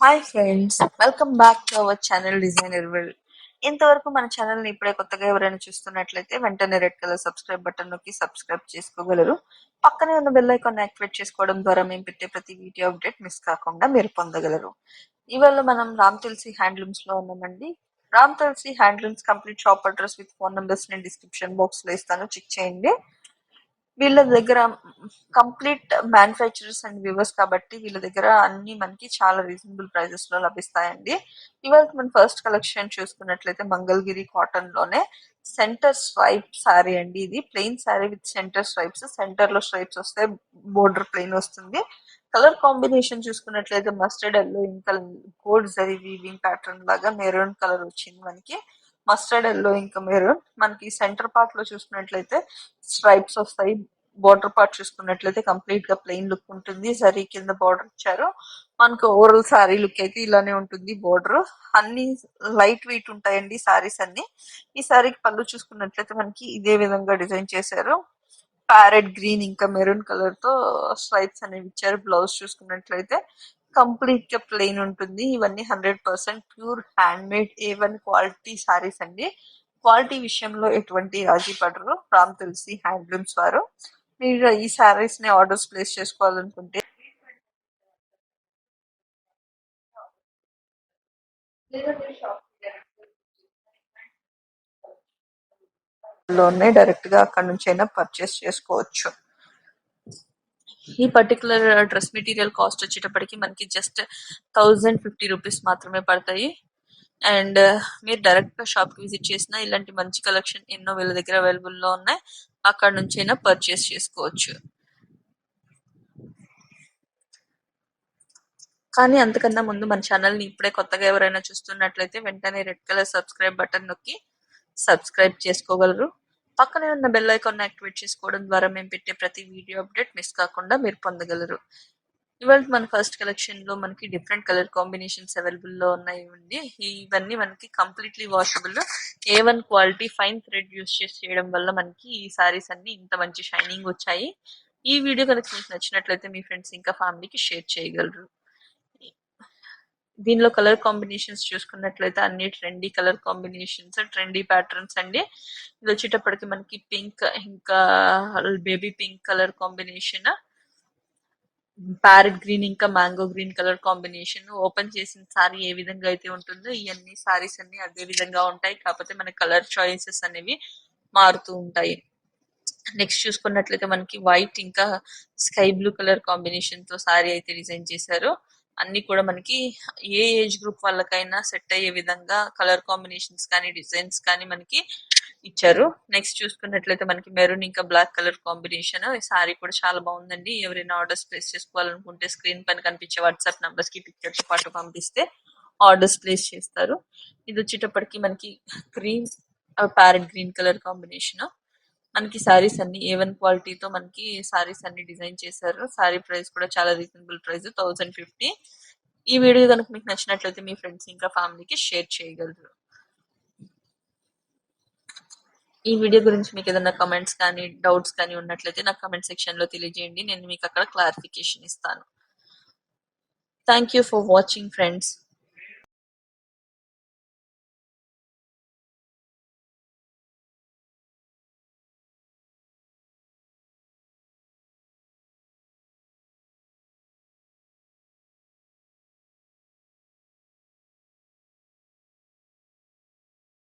Hi friends, welcome back to our channel designer world. ఇంతవరకు మన ఛానల్ని ఇప్పుడే కొత్తగా ఎవరైనా చూస్తున్నట్లయితే వెంటనే రెడ్ కలర్ సబ్స్క్రైబ్ బటన్ నొక్కి సబ్స్క్రైబ్ చేసుకోగలరు. పక్కనే ఉన్న బెల్ ఐకాన్ యాక్టివేట్ చేసుకోవడం ద్వారా మేము పెట్టే ప్రతి వీడియో అప్డేట్ మిస్ కాకుండా మీరు పొందగలరు. ఇవాళ మనం రామ్ తులసి హ్యాండ్లూమ్స్ లో ఉన్నామండి. Ram Tulasi handlooms complete shop address with phone numbers నేను డిస్క్రిప్షన్ బాక్స్ లో ఇస్తాను, చెక్ చేయండి. వీళ్ళ దగ్గర కంప్లీట్ మ్యానుఫ్యాక్చరర్స్ అండ్ వ్యూవర్స్ కాబట్టి వీళ్ళ దగ్గర అన్ని మనకి చాలా రీజనబుల్ ప్రైజెస్ లో లభిస్తాయండి. ఇవాళ మన ఫస్ట్ కలెక్షన్ చూసుకున్నట్లయితే మంగళగిరి కాటన్ లోనే సెంటర్ స్ట్రైప్ శారీ అండి. ఇది plain sari with centre stripes, centre లో స్ట్రైప్స్ వస్తే బోర్డర్ ప్లెయిన్ వస్తుంది. కలర్ కాంబినేషన్ చూసుకున్నట్లయితే మస్టర్డ్ ఎల్లో ఇంకా గోల్డ్ జరీ వీవింగ్ ప్యాటర్న్ లాగా మెరూన్ కలర్ వచ్చింది మనకి. మస్టర్డ్ ఎల్లో ఇంకా మెరూన్. మనకి సెంటర్ పార్ట్ లో చూసుకున్నట్లయితే స్ట్రైప్స్ వస్తాయి. బార్డర్ పార్ట్ చూసుకున్నట్లయితే కంప్లీట్ గా ప్లెయిన్ లుక్ ఉంటుంది. జరీ కింద బార్డర్ ఇచ్చారు. మనకు ఓవరాల్ సారీ లుక్ అయితే ఇలానే ఉంటుంది. బార్డర్ అన్ని లైట్ వెయిట్ ఉంటాయండి సారీస్ అన్ని. ఈ సారీకి పళ్ళు చూసుకున్నట్లయితే మనకి ఇదే విధంగా డిజైన్ చేశారు. ప్యారెట్ గ్రీన్ ఇంకా మెరూన్ కలర్ తో స్ట్రైప్స్ అనేవి ఇచ్చారు. బ్లౌజ్ చూసుకున్నట్లయితే కంప్లీట్ గా ప్లెయిన్ ఉంటుంది. ఇవన్నీ 100% pure hand made A1 quality saris అండి. క్వాలిటీ విషయంలో ఎటువంటి రాజీ పడరు రామ్ తులసి హ్యాండ్లూమ్స్ వారు. మీరు ఈ సారీస్ ని ఆర్డర్స్ ప్లేస్ చేసుకోవాలనుకుంటే లోనే డైరెక్ట్ గా అక్కడ నుంచి అయినా పర్చేస్ చేసుకోవచ్చు. ఈ పర్టికులర్ డ్రెస్ మెటీరియల్ కాస్ట్ వచ్చేటప్పటికి మనకి జస్ట్ 1050 రూపీస్ మాత్రమే పడతాయి. అండ్ మీరు డైరెక్ట్ గా షాప్ కి విజిట్ చేసినా ఇలాంటి మంచి కలెక్షన్ ఎన్నో వీళ్ళ దగ్గర అవైలబుల్ లో ఉన్నాయి. అక్కడ నుంచి అయినా పర్చేస్ చేసుకోవచ్చు. కానీ అంతకన్నా ముందు మన ఛానల్ ని ఇప్పుడే కొత్తగా ఎవరైనా చూస్తున్నట్లయితే వెంటనే రెడ్ కలర్ సబ్స్క్రైబ్ బటన్ నొక్కి సబ్స్క్రైబ్ చేసుకోగలరు. పక్కనే ఉన్న బెల్ ఐకాన్ యాక్టివేట్ చేసుకోవడం ద్వారా మేము పెట్టే ప్రతి వీడియో అప్డేట్ మిస్ కాకుండా మీరు పొందగలరు. ఇవాళ మన ఫస్ట్ కలెక్షన్ లో మనకి డిఫరెంట్ కలర్ కాంబినేషన్స్ అవైలబుల్ లో ఉన్నాయండి. ఇవన్నీ మనకి completely washable A1 quality fine thread use చేసి చేయడం వల్ల మనకి ఈ సారీస్ అన్ని ఇంత మంచి షైనింగ్ వచ్చాయి. ఈ వీడియో కనుక మీకు నచ్చినట్లయితే మీ ఫ్రెండ్స్ ఇంకా ఫ్యామిలీకి షేర్ చేయగలరు. దీనిలో కలర్ కాంబినేషన్స్ చూసుకున్నట్లయితే అన్ని trendy colour combinations, trendy patterns అండి. ఇది వచ్చేటప్పటికి మనకి పింక్ ఇంకా baby pink colour combination, parrot green ఇంకా mango green colour combination. Open చేసిన సారీ ఏ విధంగా అయితే ఉంటుందో ఇవన్నీ సారీస్ అన్ని అదే విధంగా ఉంటాయి. కాకపోతే మన కలర్ చాయిసెస్ అనేవి మారుతూ ఉంటాయి. నెక్స్ట్ చూసుకున్నట్లయితే మనకి వైట్ ఇంకా స్కై బ్లూ కలర్ కాంబినేషన్ తో సారీ అయితే డిజైన్ చేశారు. అన్ని కూడా మనకి ఏ ఏజ్ గ్రూప్ వాళ్ళకైనా సెట్ అయ్యే విధంగా కలర్ కాంబినేషన్స్ కానీ డిజైన్స్ కానీ మనకి ఇచ్చారు. నెక్స్ట్ చూసుకున్నట్లయితే మనకి మెరూన్ ఇంకా బ్లాక్ కలర్ కాంబినేషన్. ఈ సారీ కూడా చాలా బాగుందండి. ఎవరైనా ఆర్డర్స్ ప్లేస్ చేసుకోవాలనుకుంటే స్క్రీన్ పైన కనిపించే వాట్సాప్ నంబర్స్ కి పిక్చర్ తో పాటు పంపిస్తే ఆర్డర్స్ ప్లేస్ చేస్తారు. ఇది వచ్చేటప్పటికి మనకి green parrot green colour combination. మనకి సారీస్ అన్ని A1 క్వాలిటీతో మనకి సారీస్ అన్ని డిజైన్ చేశారు. సారీ ప్రైస్ కూడా చాలా రీజనబుల్ ప్రైస్ 1050. ఈ వీడియో కనుక మీకు నచ్చినట్లయితే మీ ఫ్రెండ్స్ ఇంకా ఫ్యామిలీకి షేర్ చేయగలరు. ఈ వీడియో గురించి మీకు ఏదైనా కమెంట్స్ కానీ డౌట్స్ కానీ ఉన్నట్లయితే నాకు కమెంట్ సెక్షన్ లో తెలియజేయండి. నేను మీకు అక్కడ క్లారిఫికేషన్ ఇస్తాను. Thank you for watching friends.